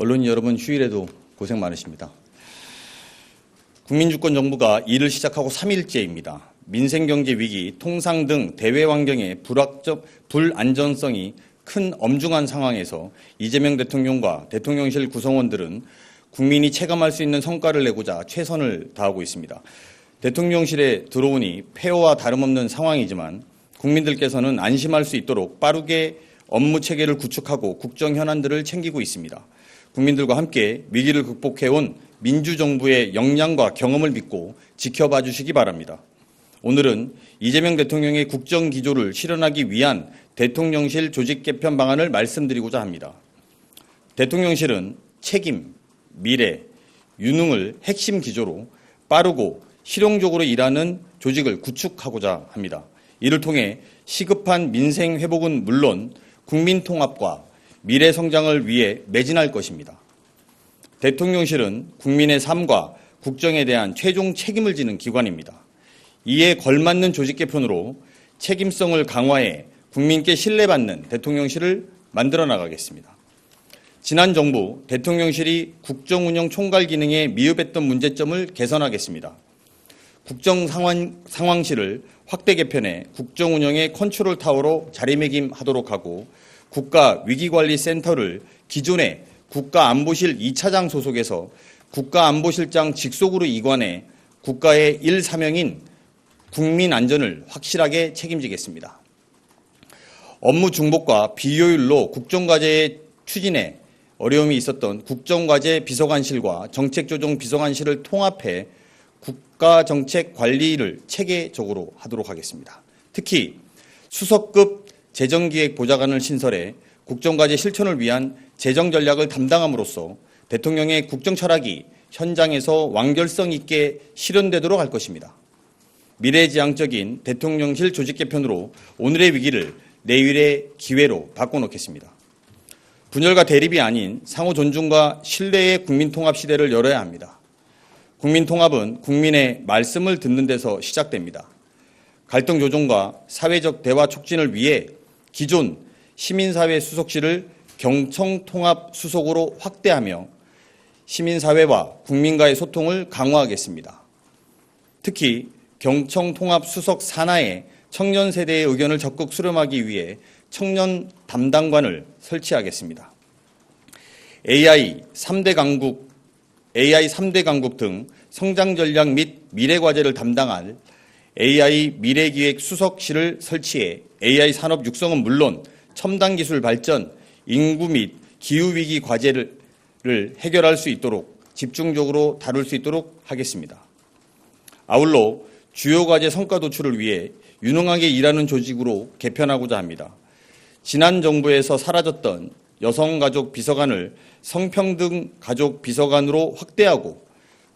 언론인 여러분, 휴일에도 고생 많으십니다. 국민주권 정부가 일을 시작하고 3일째입니다. 민생경제 위기, 통상 등 대외 환경의 불안전성이 큰 엄중한 상황에서 이재명 대통령과 대통령실 구성원들은 국민이 체감할 수 있는 성과를 내고자 최선을 다하고 있습니다. 대통령실에 들어오니 폐허와 다름없는 상황이지만 국민들께서는 안심할 수 있도록 빠르게 업무 체계를 구축하고 국정 현안들을 챙기고 있습니다. 국민들과 함께 위기를 극복해온 민주정부의 역량과 경험을 믿고 지켜봐 주시기 바랍니다. 오늘은 이재명 대통령의 국정기조를 실현하기 위한 대통령실 조직 개편 방안을 말씀드리고자 합니다. 대통령실은 책임, 미래, 유능을 핵심 기조로 빠르고 실용적으로 일하는 조직을 구축하고자 합니다. 이를 통해 시급한 민생 회복은 물론 국민 통합과 미래 성장을 위해 매진할 것입니다. 대통령실은 국민의 삶과 국정에 대한 최종 책임을 지는 기관입니다. 이에 걸맞는 조직 개편으로 책임성을 강화해 국민께 신뢰받는 대통령실을 만들어 나가겠습니다. 지난 정부 대통령실이 국정운영 총괄 기능에 미흡했던 문제점을 개선하겠습니다. 국정상황실을 확대 개편해 국정운영의 컨트롤 타워로 자리매김하도록 하고 국가위기관리센터를 기존의 국가안보실 2차장 소속에서 국가안보실장 직속으로 이관해 국가의 1사명인 국민안전을 확실하게 책임지겠습니다. 업무 중복과 비효율로 국정과제의 추진에 어려움이 있었던 국정과제 비서관실과 정책조정 비서관실을 통합해 국가정책 관리를 체계적으로 하도록 하겠습니다. 특히 수석급 재정기획보좌관을 신설해 국정과제 실천을 위한 재정전략을 담당함으로써 대통령의 국정철학이 현장에서 완결성 있게 실현되도록 할 것입니다. 미래지향적인 대통령실 조직 개편으로 오늘의 위기를 내일의 기회로 바꿔놓겠습니다. 분열과 대립이 아닌 상호 존중과 신뢰의 국민통합 시대를 열어야 합니다. 국민통합은 국민의 말씀을 듣는 데서 시작됩니다. 갈등 조정과 사회적 대화 촉진을 위해 기존 시민사회 수석실을 경청통합 수석으로 확대하며 시민사회와 국민과의 소통을 강화하겠습니다. 특히 경청통합 수석 산하에 청년 세대의 의견을 적극 수렴하기 위해 청년 담당관을 설치하겠습니다. AI 3대 강국 등 성장 전략 및 미래 과제를 담당할 AI 미래기획 수석실을 설치해 AI 산업 육성은 물론 첨단 기술 발전, 인구 및 기후위기 과제를 해결할 수 있도록 집중적으로 다룰 수 있도록 하겠습니다. 아울러 주요 과제 성과 도출을 위해 유능하게 일하는 조직으로 개편하고자 합니다. 지난 정부에서 사라졌던 여성가족 비서관을 성평등 가족 비서관으로 확대하고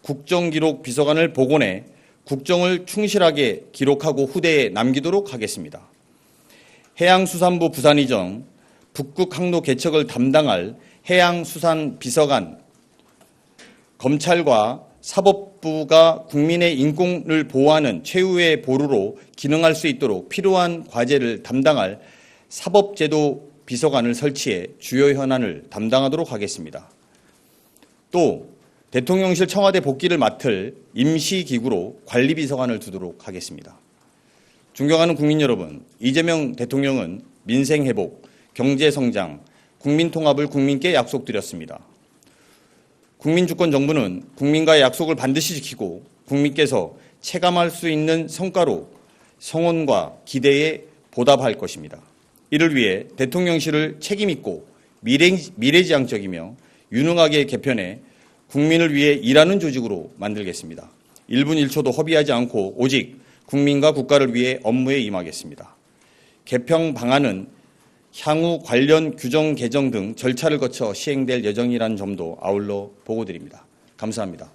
국정기록 비서관을 복원해 국정을 충실하게 기록하고 후대에 남기도록 하겠습니다. 해양수산부 부산이정, 북극 항로 개척을 담당할 해양수산비서관, 검찰과 사법부가 국민의 인권을 보호하는 최후의 보루로 기능할 수 있도록 필요한 과제를 담당할 사법제도 비서관을 설치해 주요 현안을 담당하도록 하겠습니다. 또 대통령실 청와대 복귀를 맡을 임시기구로 관리비서관을 두도록 하겠습니다. 존경하는 국민 여러분, 이재명 대통령은 민생회복, 경제성장, 국민통합을 국민께 약속드렸습니다. 국민주권 정부는 국민과의 약속을 반드시 지키고 국민께서 체감할 수 있는 성과로 성원과 기대에 보답할 것입니다. 이를 위해 대통령실을 책임있고 미래지향적이며 유능하게 개편해 국민을 위해 일하는 조직으로 만들겠습니다. 1분 1초도 허비하지 않고 오직 국민과 국가를 위해 업무에 임하겠습니다. 개편 방안은 향후 관련 규정 개정 등 절차를 거쳐 시행될 예정이라는 점도 아울러 보고드립니다. 감사합니다.